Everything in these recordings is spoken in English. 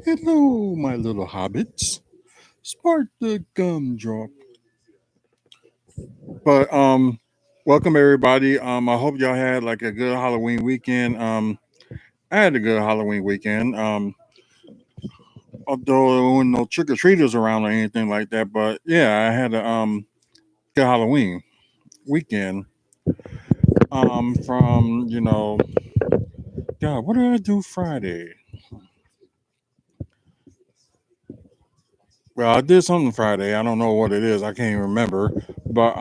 Hello, my little hobbits. Spark the gumdrop. But welcome everybody. I hope y'all had like a good Halloween weekend. I had a good Halloween weekend. Although there were no trick or treaters around or anything like that, but yeah, I had a good Halloween weekend. From God, what did I do Friday? Well, I did something Friday. I don't know what it is. I can't even remember. But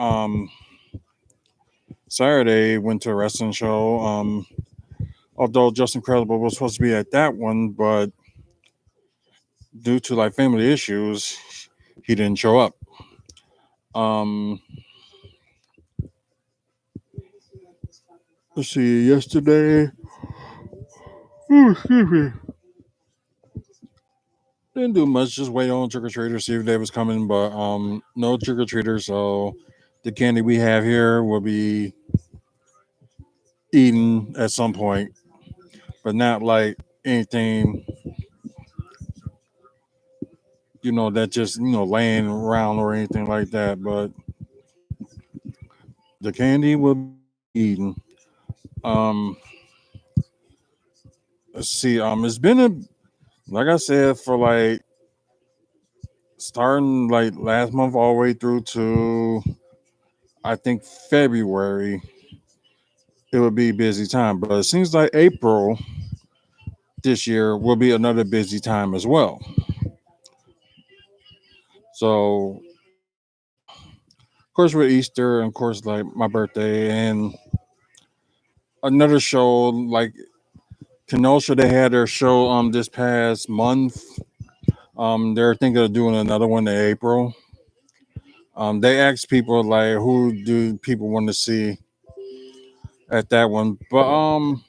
Saturday went to a wrestling show. Although Justin Credible was supposed to be at that one, but due to like family issues, he didn't show up. Um, let's see. Yesterday, excuse me, didn't do much. Just wait on trick or treaters, see if they was coming, but no trick or treaters. So the candy we have here will be eaten at some point, but not like anything that just laying around or anything like that. But the candy will be eaten. Um, let's see. It's been a like I said for like starting like last month all the way through to I think February. It would be a busy time, but it seems like April this year will be another busy time as well. So, of course, with Easter, and of course, like my birthday, and another show like Kenosha, they had their show this past month. They're thinking of doing another one in April. They asked people like who do people want to see at that one, but um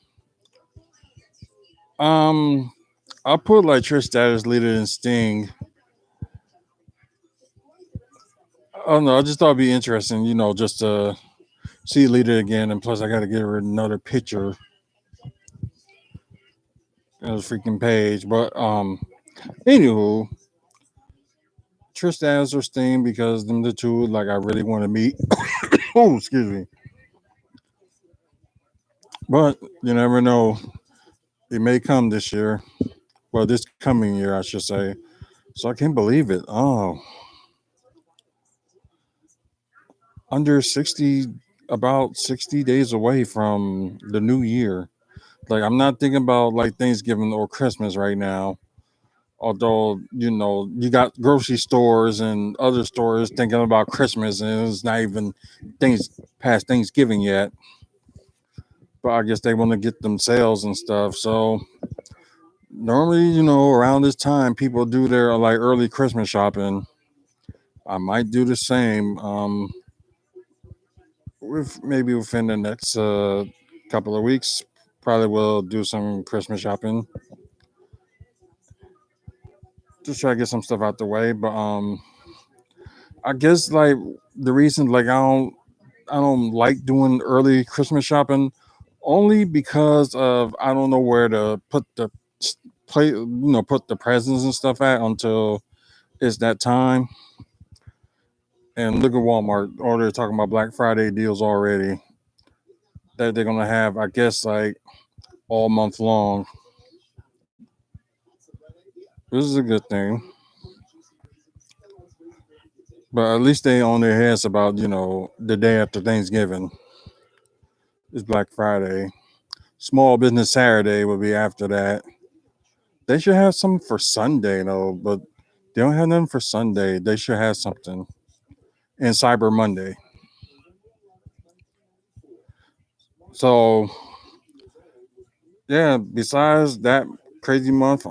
I'll put like Trish Stratus, Leader, and Sting. I don't know. I just thought it'd be interesting, just to see Leader again, and plus I got to get her another picture on the freaking page. But anywho, Trish Stratus or Sting because them the two like I really want to meet. Oh, excuse me. But you never know. It may come this year. Well, this coming year, I should say. So I can't believe it. Oh, under 60, about 60 days away from the new year. Like, I'm not thinking about like Thanksgiving or Christmas right now. Although, you got grocery stores and other stores thinking about Christmas and it's not even things past Thanksgiving yet. But I guess they want to get them sales and stuff. So normally, around this time, people do their like early Christmas shopping. I might do the same. With maybe within the next couple of weeks, probably will do some Christmas shopping. Just try to get some stuff out the way. But I guess like the reason like I don't like doing early Christmas shopping only because of I don't know where to put the play put the presents and stuff at until it's that time. And look at Walmart. Or they're talking about Black Friday deals already that they're gonna have. I guess like all month long. This is a good thing. But at least they on their heads about the day after Thanksgiving is Black Friday. Small Business Saturday will be after that. They should have something for Sunday though, but they don't have nothing for Sunday. They should have something. And Cyber Monday. So yeah, besides that crazy month,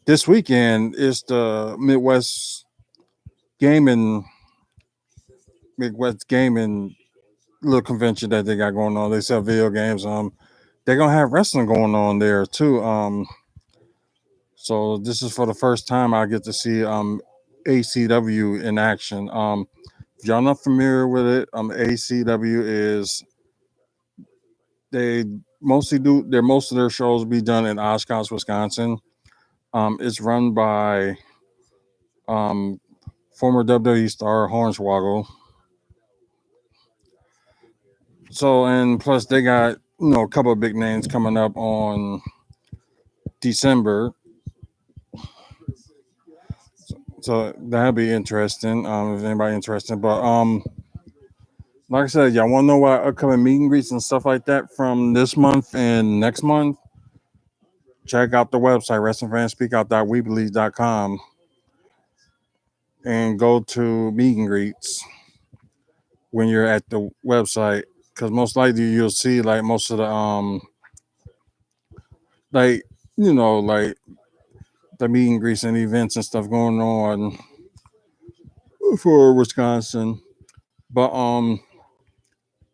this weekend is the Gaming Midwest Gaming little convention that they got going on. They sell video games. They're gonna have wrestling going on there too. So this is for the first time I get to see ACW in action. If y'all not familiar with it, ACW is they most of their shows be done in Oshkosh, Wisconsin. It's run by um, former WWE star Hornswoggle. So and plus they got a couple of big names coming up on December, so that'll be interesting. If anybody interested, but like I said, y'all want to know what upcoming meet and greets and stuff like that from this month and next month? Check out the website wrestlingfanspeakout.weebly.com and go to meet and greets when you're at the website, because most likely you'll see like most of the like like the meet and greets and events and stuff going on for Wisconsin. But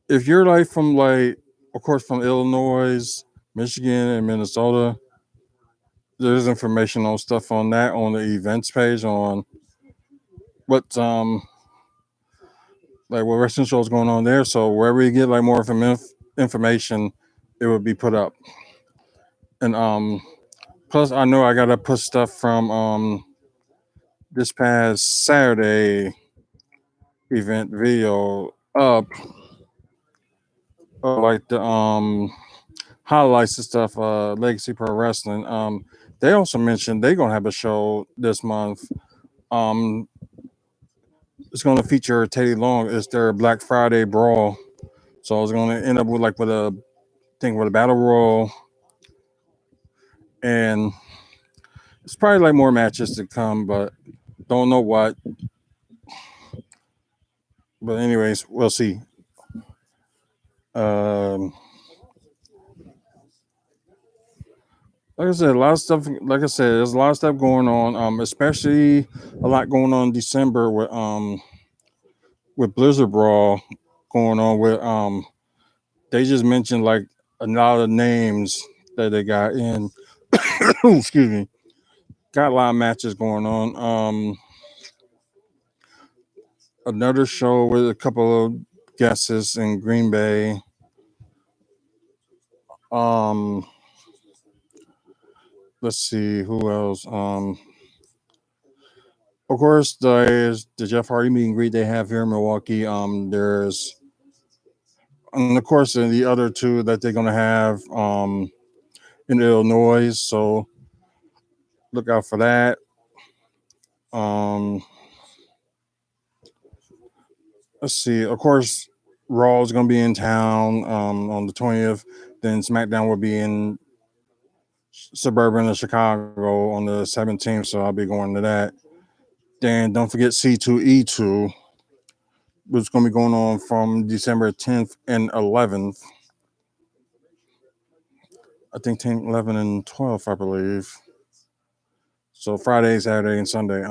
if you're like from like of course from Illinois, Michigan, and Minnesota, there's information on stuff on that on the events page on what like what wrestling shows going on there. So wherever you get like more information, it will be put up. And plus I know I gotta put stuff from this past Saturday event video up, like the highlights and stuff. Legacy Pro Wrestling. They also mentioned they're gonna have a show this month. Um, it's gonna feature Teddy Long. It's their Black Friday Brawl. So it's gonna end up with like with a thing with a battle royal, and it's probably like more matches to come, but don't know what. But anyways, we'll see. Um, like I said, a lot of stuff. Like I said, there's a lot of stuff going on. Especially a lot going on in December with Blizzard Brawl going on. With they just mentioned like a lot of names that they got in. Excuse me. Got a lot of matches going on. Another show with a couple of guests in Green Bay. Um, let's see who else. Of course, there's the Jeff Hardy meet and greet they have here in Milwaukee. There's and of course the other two that they're gonna have in Illinois. So look out for that. Um, let's see. Of course, Raw is gonna be in town on the 20th. Then SmackDown will be in suburban of Chicago on the 17th. So I'll be going to that. Then don't forget C2E2, which is going to be going on from December 10th and 11th. I think 10, 11, and 12th, I believe. So Friday, Saturday, and Sunday.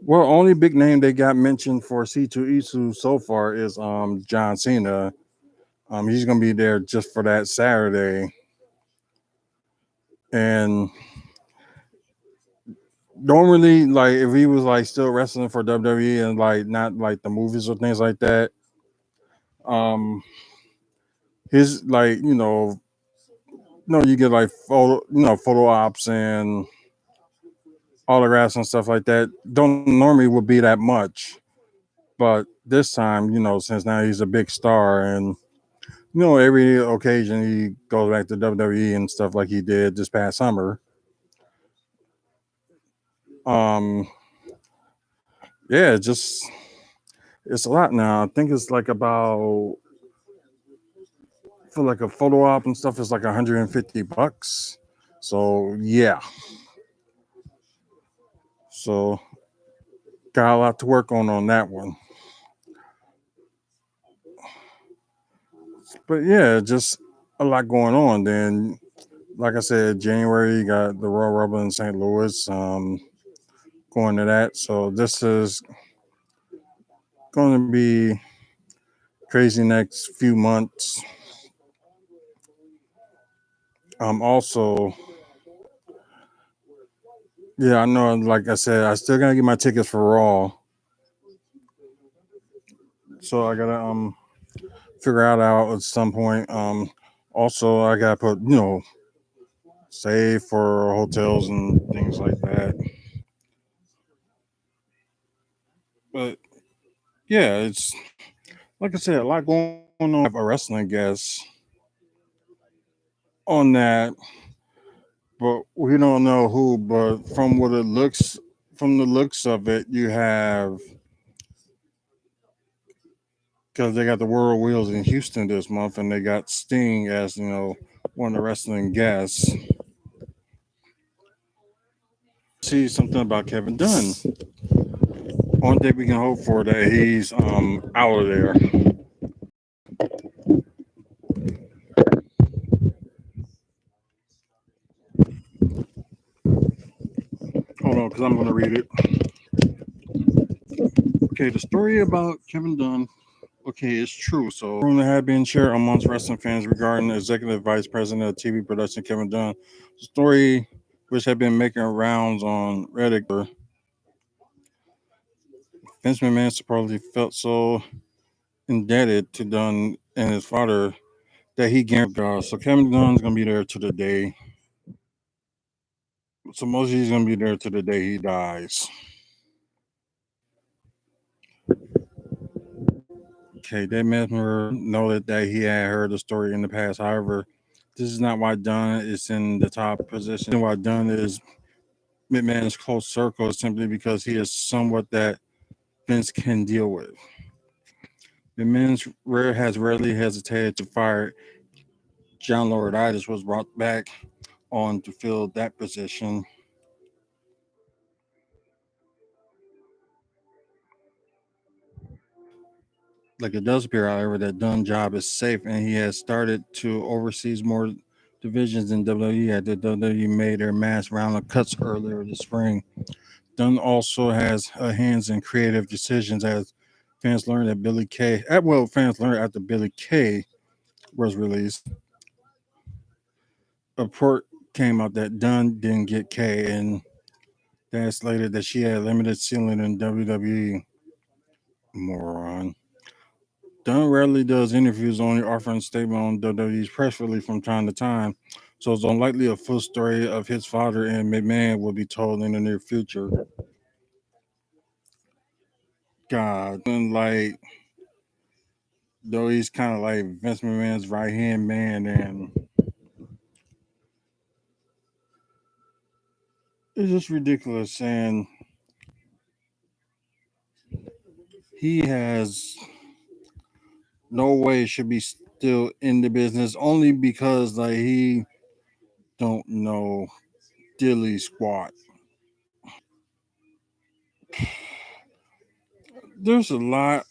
Well, only big name they got mentioned for C2E2 so far is John Cena. He's going to be there just for that Saturday. And normally, like if he was like still wrestling for WWE and like not like the movies or things like that, um, his like you get like photo ops and autographs and stuff like that. Don't normally would be that much, but this time, since now he's a big star and every occasion he goes back to WWE and stuff like he did this past summer. Um, yeah, just it's a lot now. I think it's like about for like a photo op and stuff is like $150. So yeah, so got a lot to work on that one. But yeah, just a lot going on. Then, like I said, January you got the Royal Rumble in St. Louis. Going to that. So this is going to be crazy next few months. Also, yeah, I know. Like I said, I still gotta get my tickets for Raw. So I gotta figure out at some point. Also, I gotta put, save for hotels and things like that. But yeah, it's like I said, a lot going on. We have a wrestling guest on that, but we don't know who. But from the looks of it, you have because they got the World Wheels in Houston this month, and they got Sting as one of the wrestling guests. See something about Kevin Dunn. Only thing we can hope for that he's out of there. Hold on, because I'm going to read it. Okay, the story about Kevin Dunn. Okay, it's true. So, rumor had been shared amongst wrestling fans regarding Executive Vice President of TV production Kevin Dunn. The story, which had been making rounds on Reddit, Vince McMahon supposedly felt so indebted to Dunn and his father that he guaranteed God. So Kevin Dunn's gonna be there to the day. So mostly he's gonna be there to the day he dies. Okay, Dave Mesmer noted that he had heard the story in the past. However, this is not why Dunn is in the top position. Why Dunn is McMahon's close circle is simply because he is somewhat that Vince can deal with. McMahon's has rarely hesitated to fire. John Laurinaitis was brought back on to fill that position. Like it does appear, however, that Dunn's job is safe, and he has started to oversee more divisions in WWE. At the WWE made their mass round of cuts earlier this spring. Dunn also has hands in creative decisions, as fans learned that Billy Kay. Fans learned after Billy Kay was released. A report came out that Dunn didn't get Kay, and that slated that she had limited ceiling in WWE. Moron. Dunn rarely does interviews, only offering a statement on WWE's press release from time to time, so it's unlikely a full story of his father and McMahon will be told in the near future. God, and like though he's kind of like Vince McMahon's right hand man, and it's just ridiculous. And he has no way should be still in the business only because like he don't know dilly squat. There's a lot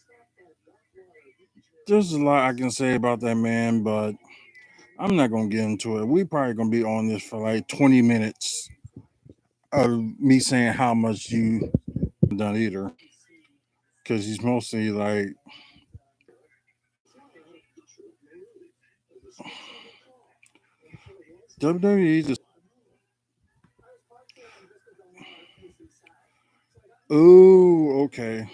there's a lot I can say about that man, but I'm not gonna get into it. We probably gonna be on this for like 20 minutes of me saying how much you done either, because he's mostly like WWE. Just oh, okay.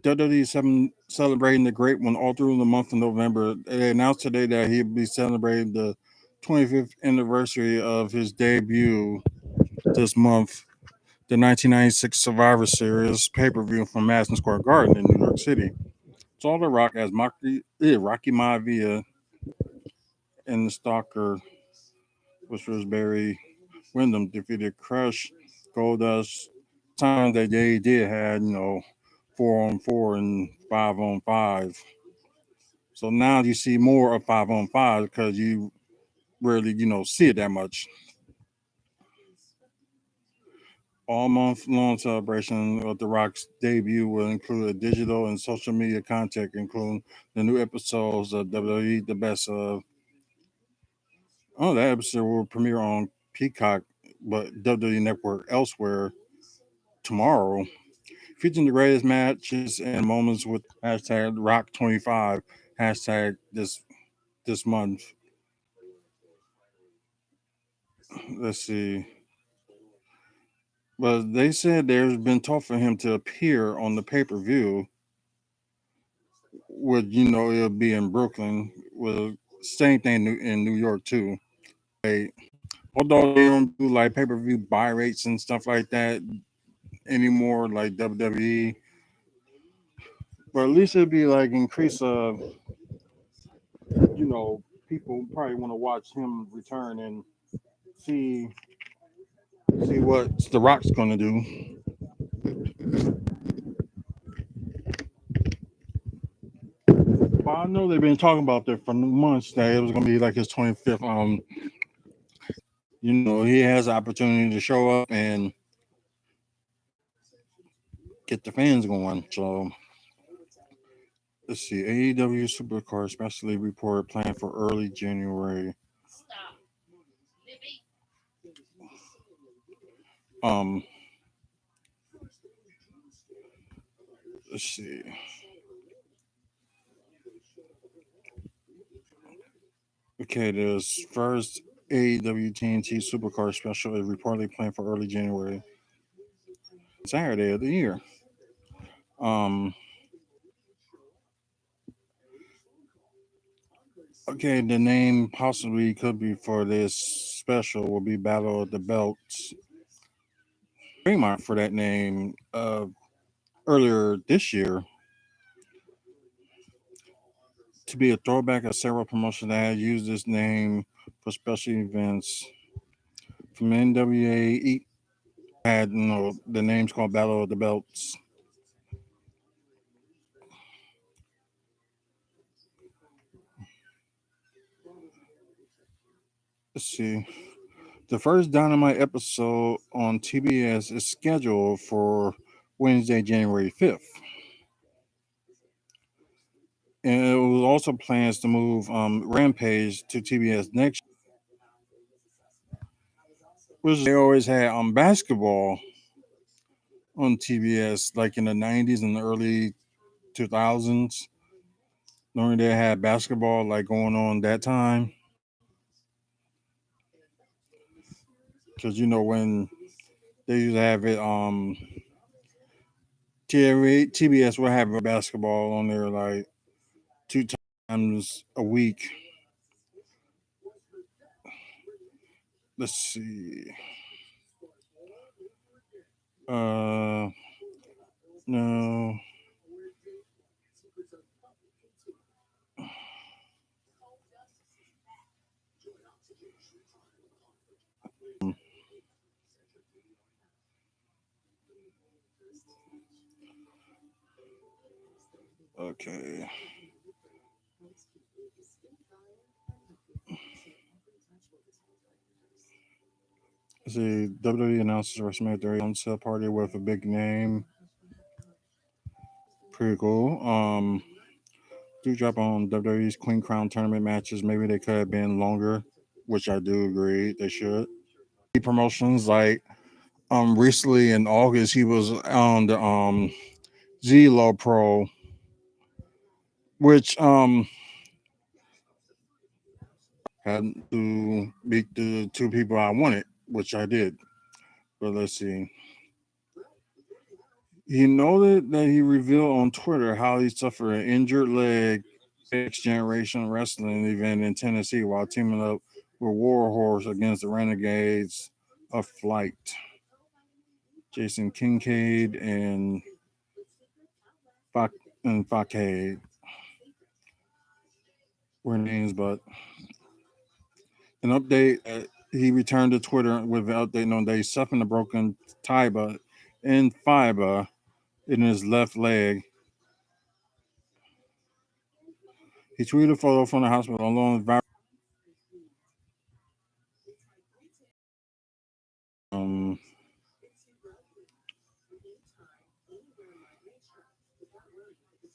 WWE is celebrating the great one all through the month of November. They announced today that he'll be celebrating the 25th anniversary of his debut this month, the 1996 Survivor Series pay-per-view from Madison Square Garden in New York City. It's all the Rock as Rocky Maivia and the Stalker, which was Barry Windham, defeated Crush, Goldust. Time that they did had 4-on-4 and 5-on-5. So now you see more of 5-on-5 because you rarely see it that much. All month long celebration of The Rock's debut will include a digital and social media content, including the new episodes of WWE The Best of. Oh, that episode will premiere on Peacock, but WWE Network elsewhere tomorrow, featuring the greatest matches and moments with hashtag Rock25 hashtag this month. Let's see. But they said there's been talk for him to appear on the pay per view. Would it'll be in Brooklyn with same thing in New York too. Like, although they don't do like pay per view buy rates and stuff like that anymore, like WWE, but at least it'd be like increase of people probably want to watch him return and see see what The Rock's gonna do. But I know they've been talking about that for months that it was gonna be like his 25th. He has the opportunity to show up and get the fans going. So let's see, AEW Supercard specially report planned for early January. Um, let's see. Okay, this first AEW TNT Supercard special is reportedly planned for early January, Saturday of the year. Um, okay, the name possibly could be for this special will be Battle of the Belts. Trademark for that name earlier this year to be a throwback of several promotions that had used this name for special events. From NWA had the name's called Battle of the Belts. Let's see. The first Dynamite episode on TBS is scheduled for Wednesday, January 5th. And it was also plans to move Rampage to TBS next, which they always had basketball on TBS, like in the 90s and the early 2000s. Knowing they had basketball like going on that time. Because when they used to have it, TBS would have basketball on there like 2 times a week. Let's see. No. Okay. Let's see. WWE announces WrestleMania 30 on sale party with a big name. Pretty cool. Do drop on WWE's Queen Crown tournament matches. Maybe they could have been longer, which I do agree they should. Promotions like recently in August he was on the Zelo Pro, which had to beat the two people I wanted, which I did. But let's see. He noted that he revealed on Twitter how he suffered an injured leg X Generation Wrestling event in Tennessee while teaming up with Warhorse against the Renegades of Flight. Jason Kincaid and Facade were names, but an update. He returned to Twitter with an update on that he suffered a broken tibia and fiber in his left leg. He tweeted a photo from the hospital along with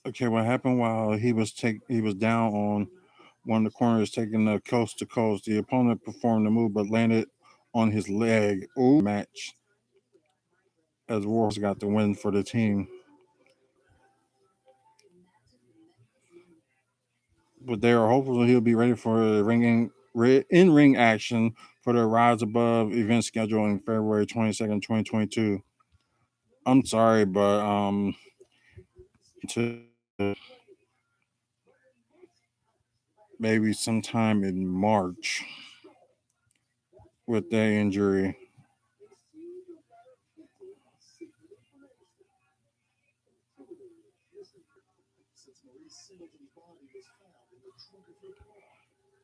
okay, what happened while he was down on one of the corners taking the coast to coast. The opponent performed the move but landed on his leg. Ooh, match as Warhorse got the win for the team. But they are hopeful he'll be ready for in-ring action for the Rise Above event schedule in February 22nd, 2022. I'm sorry, but to maybe sometime in March with that injury.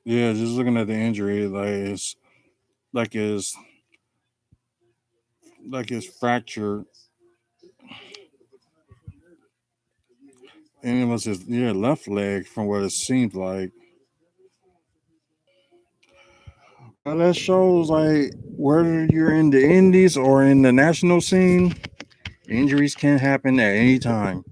Yeah, just looking at the injury, like it's like it's fractured, and it was his left leg from what it seemed like. Well, that shows like whether you're in the Indies or in the national scene, injuries can happen at any time.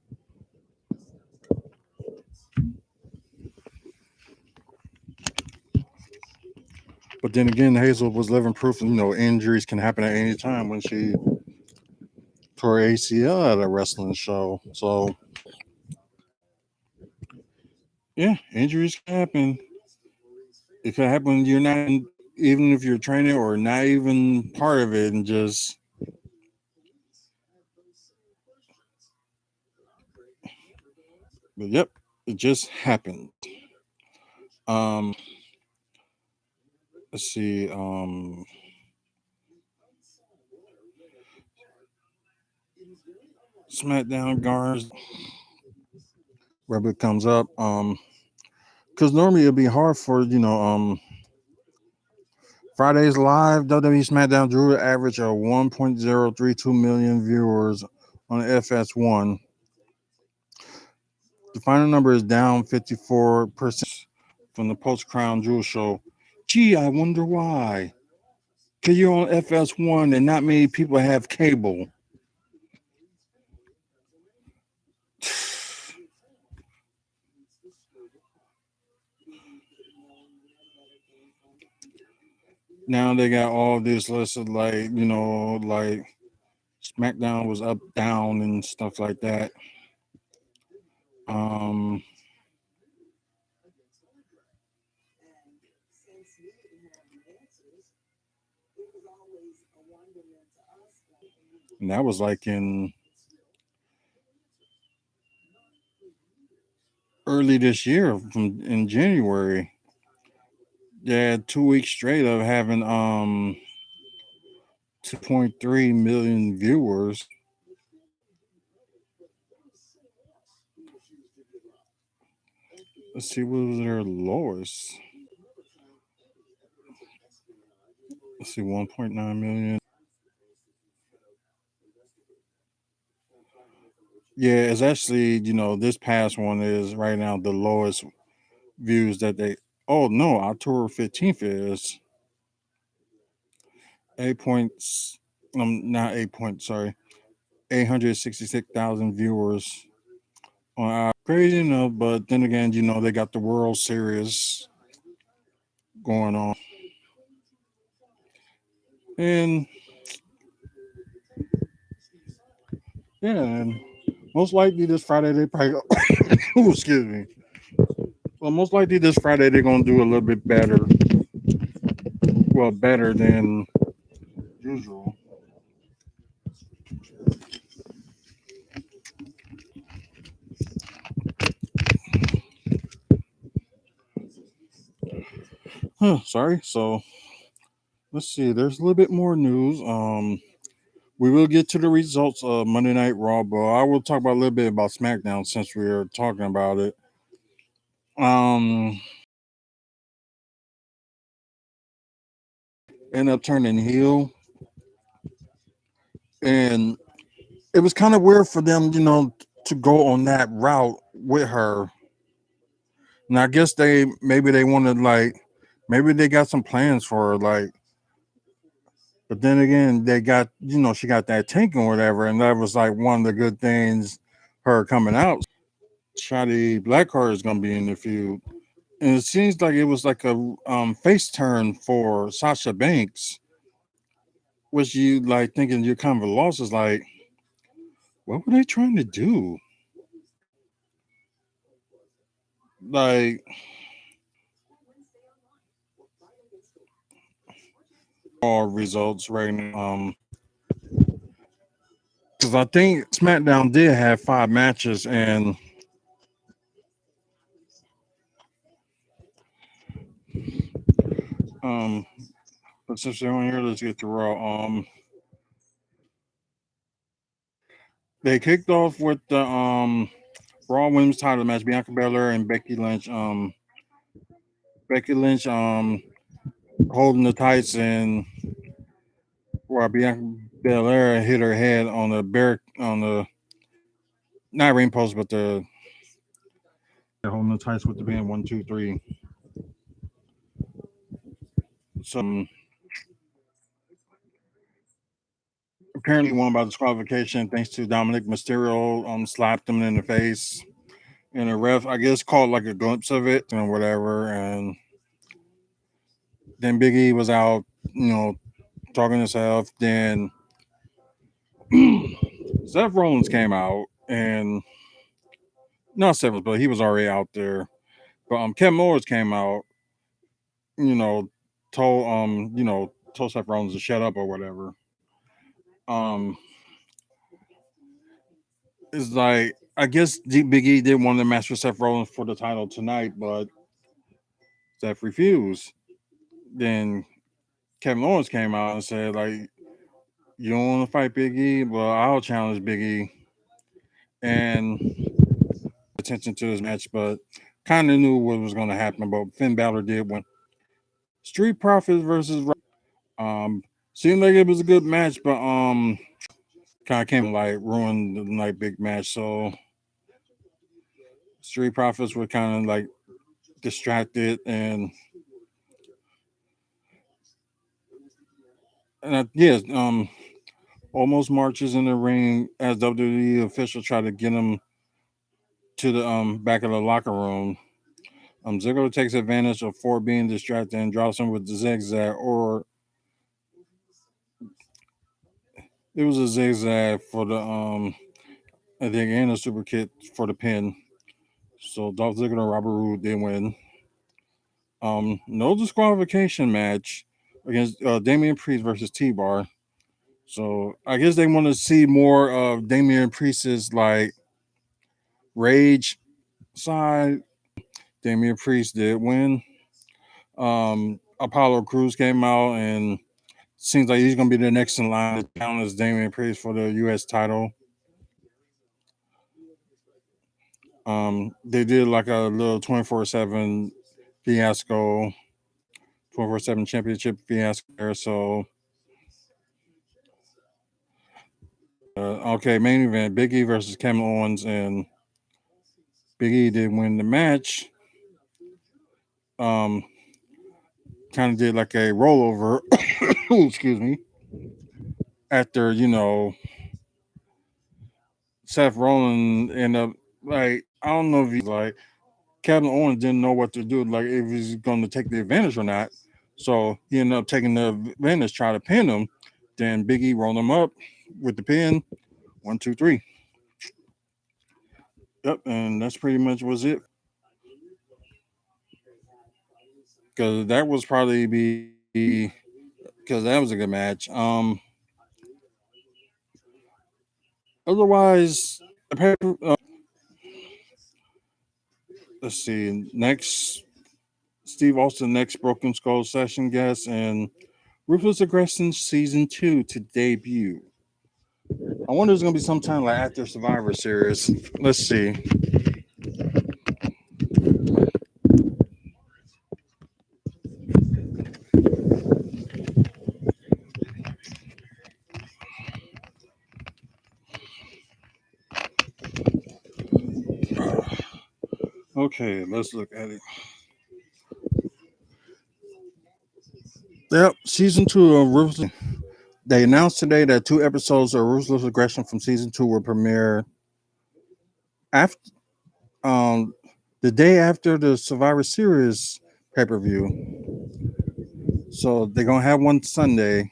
But then again, Hazel was living proof, injuries can happen at any time when she tore ACL at a wrestling show. So yeah, injuries can happen. It could happen when you're not, even if you're training or not even part of it, and just, but yep, it just happened. Um, let's see. SmackDown guards wherever it comes up. Because normally it'd be hard for Fridays live. WWE SmackDown drew an average of 1.032 million viewers on FS1. The final number is down 54% from the post Crown Jewel show. Gee, I wonder why. Because you're on FS1 and not many people have cable. Now they got all this listed, like, like SmackDown was up, down, and stuff like that. Um, and that was like in early this year, from in January. Yeah, 2 weeks straight of having 2.3 million viewers. Let's see, what was their lowest? Let's see, 1.9 million. Yeah, it's actually, this past one is right now the lowest views that they. Oh no, October 15th is 8 points. Not 8 points. Sorry, 866,000 viewers on crazy enough. But then again, they got the World Series going on, and yeah, and most likely this Friday they probably. Ooh, excuse me. Well, most likely this Friday they're gonna do a little bit better. Well, better than usual. Huh, sorry. So let's see. There's a little bit more news. We will get to the results of Monday Night Raw, but I will talk about a little bit about SmackDown since we are talking about it. Um, Ended up turning heel, and it was kind of weird for them, to go on that route with her. And I guess they wanted, like, maybe they got some plans for her, like, but then again they got, she got that tank or whatever, and that was like one of the good things, her coming out. Shotty Blackheart is gonna be in the feud, and it seems like it was like a face turn for Sasha Banks, which you like thinking you're kind of a loss is like, what were they trying to do? Like, all results right now. Because I think SmackDown did have 5 matches, and Um, but since they're on here, let's get to Raw. They kicked off with the Raw Women's Title match: Bianca Belair and Becky Lynch. Becky Lynch holding the tights, and while Bianca Belair hit her head on the not ring post, but the holding the tights with the band 1, 2, 3. So apparently won by disqualification thanks to Dominic Mysterio slapped him in the face, and the ref I guess caught like a glimpse of it and whatever, and then Big E was out, talking himself. Then Seth Rollins came out, and not Seth, but he was already out there. But Kevin Owens came out, you know, told Seth Rollins to shut up or whatever. Um, it's like I guess Big E did want to match with Seth Rollins for the title tonight, but Seth refused. Then Kevin Owens came out and said like, "You don't want to fight Big E? Well, I'll challenge Big E." And attention to this match, but kind of knew what was going to happen. But Finn Balor did win. Street Profits versus seemed like it was a good match, but kind of came like ruined the night big match. So Street Profits were kind of like distracted, and yes, almost marches in the ring as WWE officials try to get him to the back of the locker room. Ziggler takes advantage of Ford being distracted and drops him with the zigzag, or it was a zigzag for the I think, and a super kick for the pin. So Dolph Ziggler and Robert Roode did win. No disqualification match against Damian Priest versus T-Bar. So I guess they want to see more of Damian Priest's like rage side. Damian Priest did win. Apollo Cruz came out and seems like he's gonna be the next in line to challenge Damian Priest for the U.S. title. They did like a little 24/7 fiasco, 24/7 championship fiasco there. So, okay, main event: Big E versus Kevin Owens, and Big E did win the match. Um, kind of did like a rollover. Excuse me. After Seth Rollins ended up like I don't know if he's like Kevin Owens didn't know what to do, like if he's going to take the advantage or not. So he ended up taking the advantage, try to pin him. Then Big E rolled him up with the pin. 1, 2, 3. Yep, and that's pretty much was it. Because that was probably because that was a good match. Otherwise, let's see. Next, Steve Austin, next Broken Skull session guest, and Ruthless Aggression season 2 to debut. I wonder if it's gonna be sometime like after Survivor Series. Let's see. Okay, let's look at it. Yep, season 2 of Ruthless. They announced today that 2 episodes of Ruthless Aggression from season 2 will premiere after um the day after the Survivor Series pay-per-view. So they're gonna have one Sunday.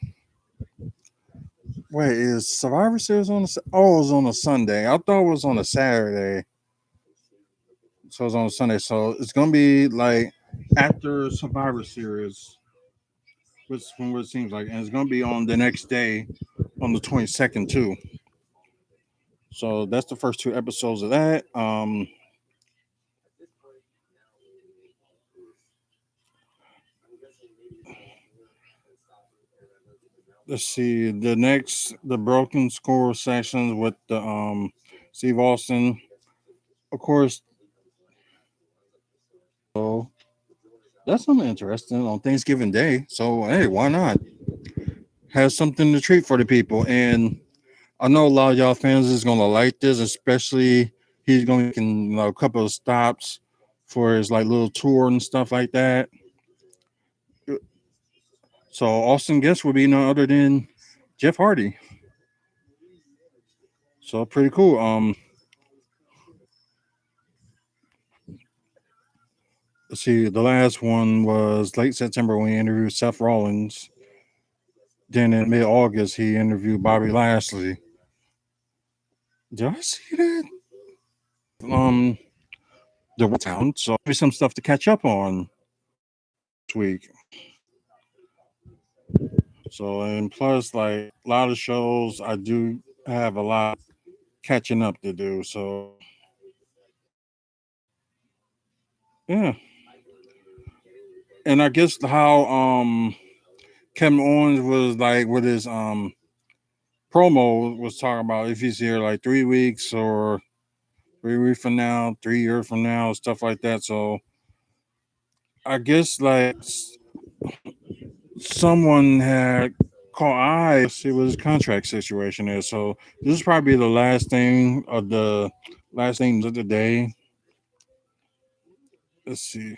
Wait, is Survivor Series on oh, it was on a Sunday. I thought it was on a Saturday. So it's on a Sunday. So it's gonna be like after Survivor Series, which from what it seems like, and it's gonna be on the next day, on the 22nd too. So that's the first 2 episodes of that. let's see the broken score sections with the Steve Austin. Of course, so that's something interesting on Thanksgiving Day. So hey, why not have something to treat for the people? And I know a lot of y'all fans is gonna like this, especially he's gonna make a couple of stops for his like little tour and stuff like that. So Austin guest would be none other than Jeff Hardy. So pretty cool. Let's see, the last one was late September when he interviewed Seth Rollins. Then in mid August he interviewed Bobby Lashley. Did I see that? Um, the town. So maybe some stuff to catch up on this week. So and plus, like a lot of shows, I do have a lot catching up to do. So yeah, and I guess how Kevin Owens was like with his promo was talking about if he's here like 3 weeks or 3 weeks from now, 3 years from now, stuff like that. So I guess like someone had caught eye see what his contract situation is. So this is probably the last things of the day. Let's see.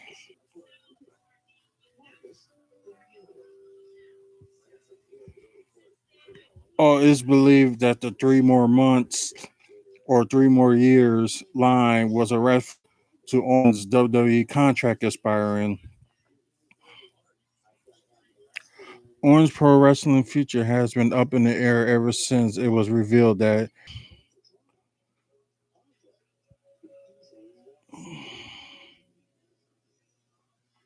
Oh, it's believed that the 3 more months or 3 more years line was a ref to Owens' WWE contract expiring. Owens' pro wrestling future has been up in the air ever since it was revealed that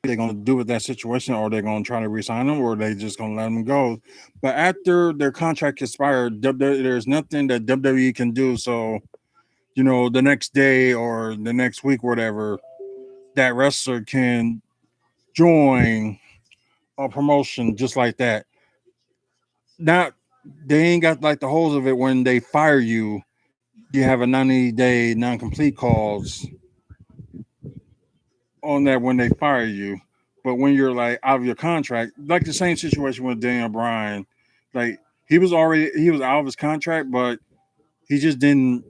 they're going to do with that situation, or they're going to try to resign him, or they just going to let him go. But after their contract expired, there's nothing that WWE can do. So, the next day or the next week, whatever, that wrestler can join a promotion just like that. Not they ain't got like the holes of it when they fire you. You have a 90-day non-complete clause on that when they fire you. But when you're like out of your contract, like the same situation with Daniel Bryan, like he was out of his contract, but he just didn't.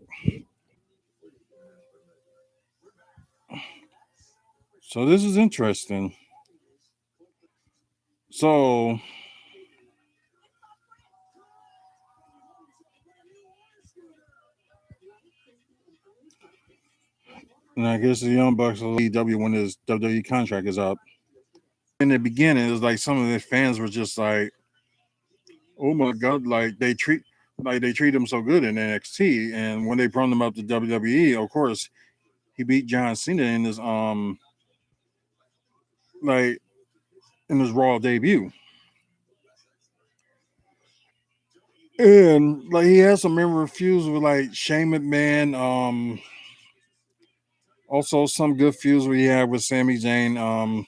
So this is interesting. So and I guess the Young Bucks will EW when his WWE contract is up. In the beginning, it was like some of the fans were just like, "Oh my god!" Like they treat him so good in NXT, and when they brought him up to WWE, of course, he beat John Cena in his like in his Raw debut, and like he has some memorable feuds with like Shane McMahon. Also some good feuds we had with Sami Zayn,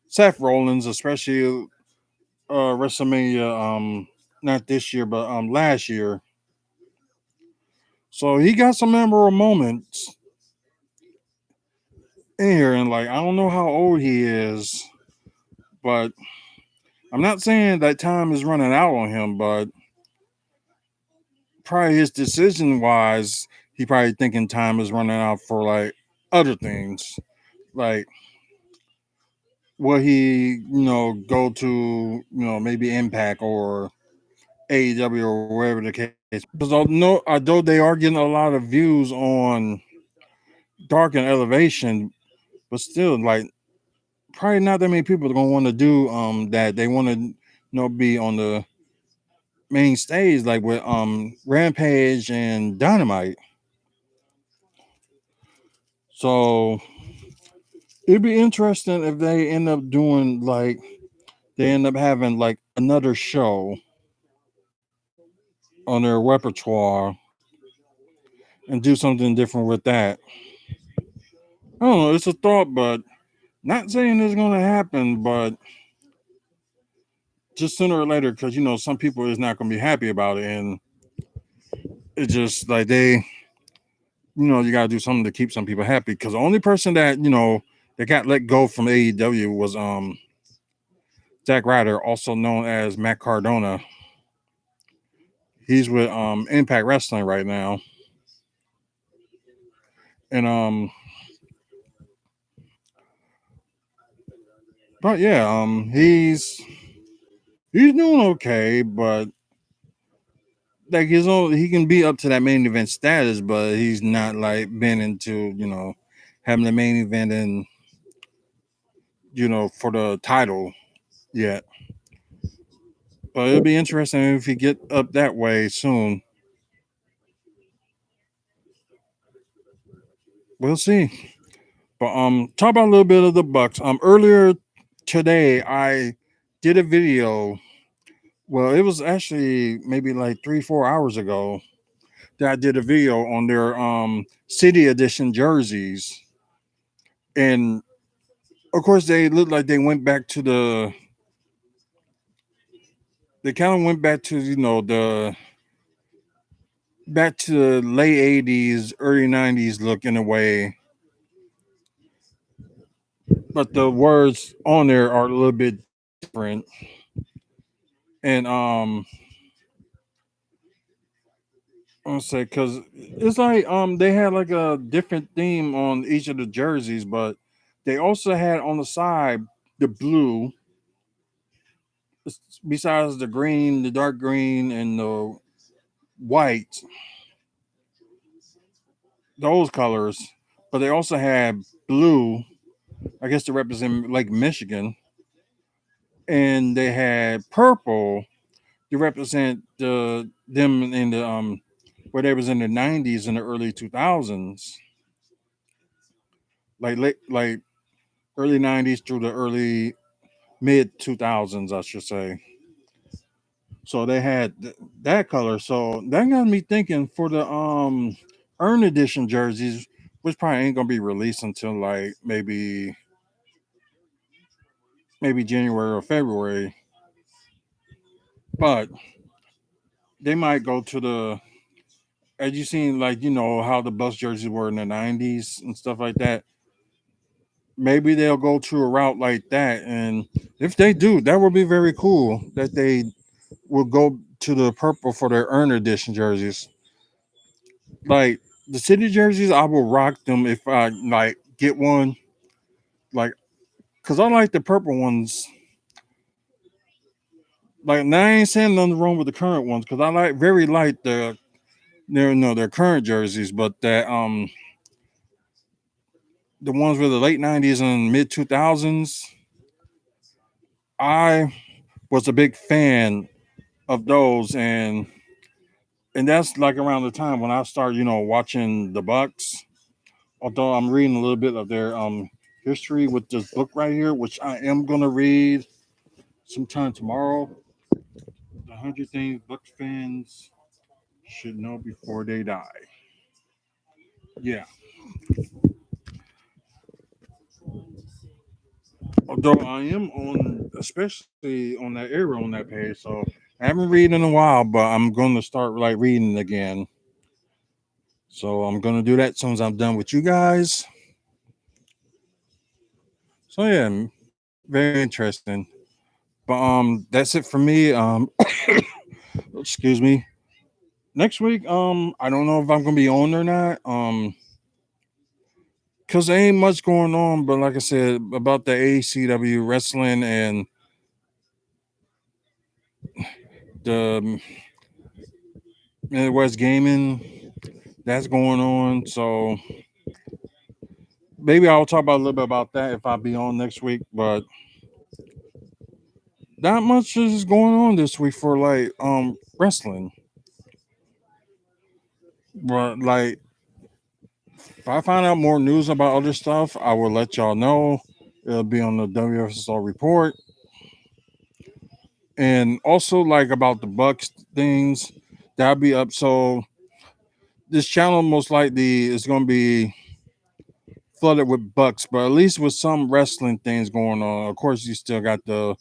Seth Rollins, especially WrestleMania, not this year, but last year. So he got some memorable moments in here, and like I don't know how old he is, but I'm not saying that time is running out on him, but probably his decision wise, he probably thinking time is running out for like other things, like will he, go to, maybe Impact or AEW or wherever the case. Because although they are getting a lot of views on Dark and Elevation, but still, like probably not that many people are gonna want to do that. They want to, be on the main stage like with Rampage and Dynamite. So it'd be interesting if they end up doing like they end up having like another show on their repertoire and do something different with that. I don't know. It's a thought, but not saying it's going to happen. But just sooner or later, because some people is not going to be happy about it, and it's just like you got to do something to keep some people happy. Because the only person that got let go from AEW was Zack Ryder, also known as Matt Cardona. He's with Impact Wrestling right now, and but yeah, he's doing okay, but like he can be up to that main event status, but he's not like been into having the main event and for the title yet. But it'll be interesting if he get up that way soon. We'll see. But talk about a little bit of the Bucks. Earlier today I did a video. Well, it was actually maybe like 3-4 hours ago that I did a video on their city edition jerseys. And of course they looked like they went back to they kind of went back to the back to the late 80s, early 90s look in a way. But the words on there are a little bit different. And I'll say because it's like they had like a different theme on each of the jerseys, but they also had on the side the blue besides the green, the dark green, and the white, those colors. But they also had blue, I guess, to represent Lake Michigan, and they had purple to represent them in the where they was in the 90s and the early 2000s, like early 90s through the early mid 2000s, I should say. So they had that color. So that got me thinking for the earn edition jerseys, which probably ain't gonna be released until like maybe January or February. But they might go to the as you seen like how the bus jerseys were in the 90s and stuff like that. Maybe they'll go to a route like that, and if they do, that would be very cool. That they will go to the purple for their earn edition jerseys. Like the city jerseys, I will rock them if I like get one. Like, cause I like the purple ones. Like, now I ain't saying nothing wrong with the current ones, cause I very like their current jerseys, but that the ones with the late 90s and mid 2000s, I was a big fan of those, and that's like around the time when I started watching the Bucks. Although I'm reading a little bit of their history with this book right here, which I am gonna read sometime tomorrow. The 100 Things Bucks fans should know before they die. Yeah. Although I am on, especially on that area on that page, so I haven't read in a while, but I'm going to start like reading again. So I'm going to do that as soon as I'm done with you guys. So yeah, very interesting. But that's it for me. Excuse me. Next week, I don't know if I'm gonna be on or not. Cause there ain't much going on, but like I said about the ACW wrestling and the Midwest gaming that's going on. So maybe I'll talk about a little bit about that if I be on next week. But not much is going on this week for like wrestling. But like if I find out more news about other stuff, I will let y'all know. It'll be on the WFSO report. And also like about the Bucks things, that'll be up. So this channel most likely is gonna be flooded with Bucks, but at least with some wrestling things going on. Of course, you still got the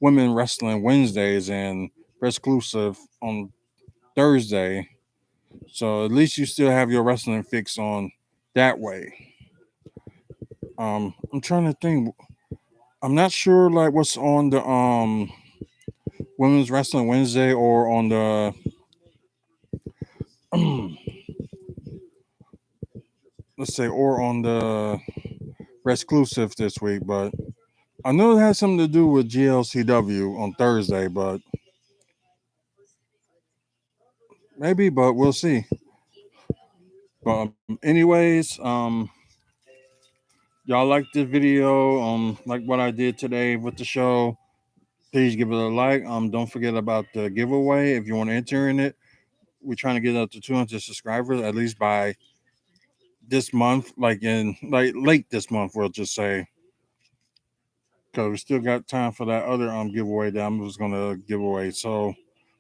Women Wrestling Wednesdays and Exclusive on Thursday. So at least you still have your wrestling fix on that way. I'm trying to think. I'm not sure like what's on the Women's Wrestling Wednesday or on the let's say or on the Exclusive this week, but I know it has something to do with GLCW on Thursday, but maybe, but we'll see. But anyways, y'all like this video, like what I did today with the show. Please give it a like. Don't forget about the giveaway if you want to enter in it. We're trying to get up to 200 subscribers at least by this month, like in like late this month, we'll just say, because we still got time for that other giveaway that I'm just gonna give away. So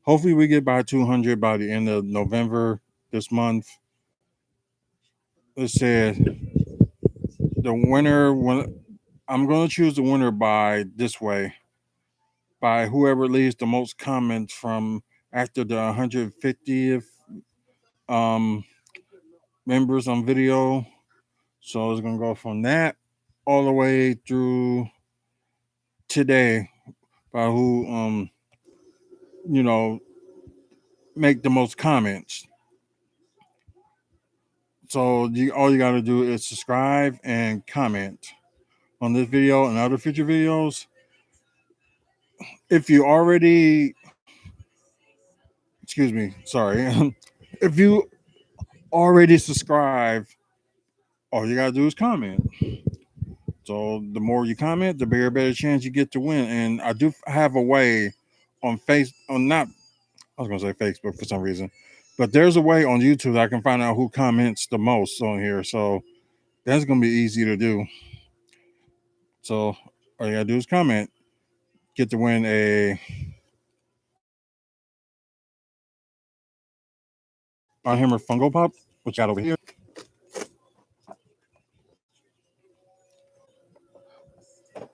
hopefully we get by 200 by the end of November this month. It said the winner. When I'm gonna choose the winner by this way, by whoever leaves the most comments from after the 150th um members on video. So it's gonna go from that all the way through today by who you know make the most comments. So all you got to do is subscribe and comment on this video and other future videos. If you already, excuse me, sorry, if you already subscribe, all you gotta do is comment. So the more you comment, the bigger, better chance you get to win. And I do have a way on not I was gonna say Facebook for some reason, but there's a way on YouTube that I can find out who comments the most on here. So that's gonna be easy to do. So all you gotta do is comment, get to win a Hammer Fungo Pop, which I got over here.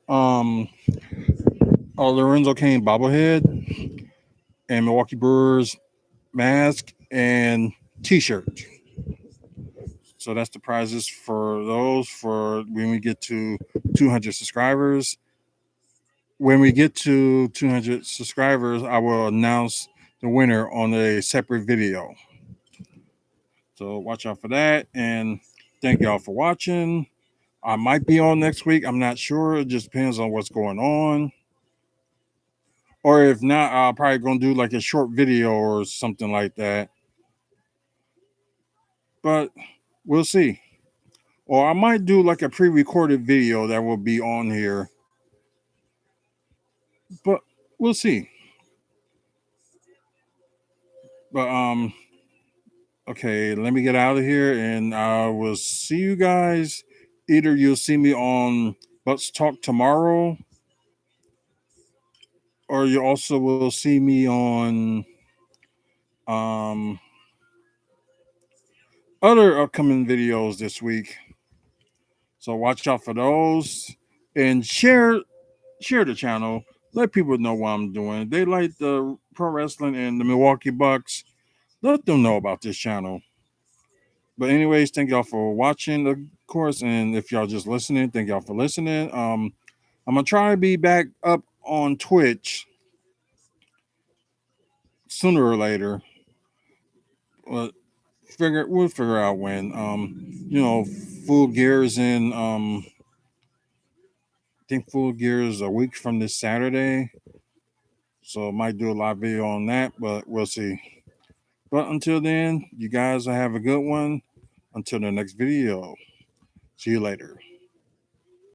Um, a Lorenzo Kane bobblehead and Milwaukee Brewers mask and T-shirt. So that's the prizes for those for when we get to 200 subscribers. When we get to 200 subscribers, I will announce the winner on a separate video. So watch out for that. And thank y'all for watching. I might be on next week. I'm not sure. It just depends on what's going on. Or if not, I'll probably gonna do like a short video or something like that. But we'll see. Or I might do like a pre-recorded video that will be on here. But we'll see. But okay, let me get out of here and I will see you guys. Either you'll see me on Let's Talk tomorrow, or you also will see me on um other upcoming videos this week. So watch out for those and share the channel. Let people know what I'm doing. They like the pro wrestling and the Milwaukee Bucks. Let them know about this channel. But anyways, thank y'all for watching, of course, and if y'all just listening, thank y'all for listening. I'm gonna try to be back up on Twitch sooner or later. But we'll figure out when. Full Gear is in. I think Full Gear is a week from this Saturday, so I might do a live video on that. But we'll see. But until then, you guys have a good one. Until the next video. See you later.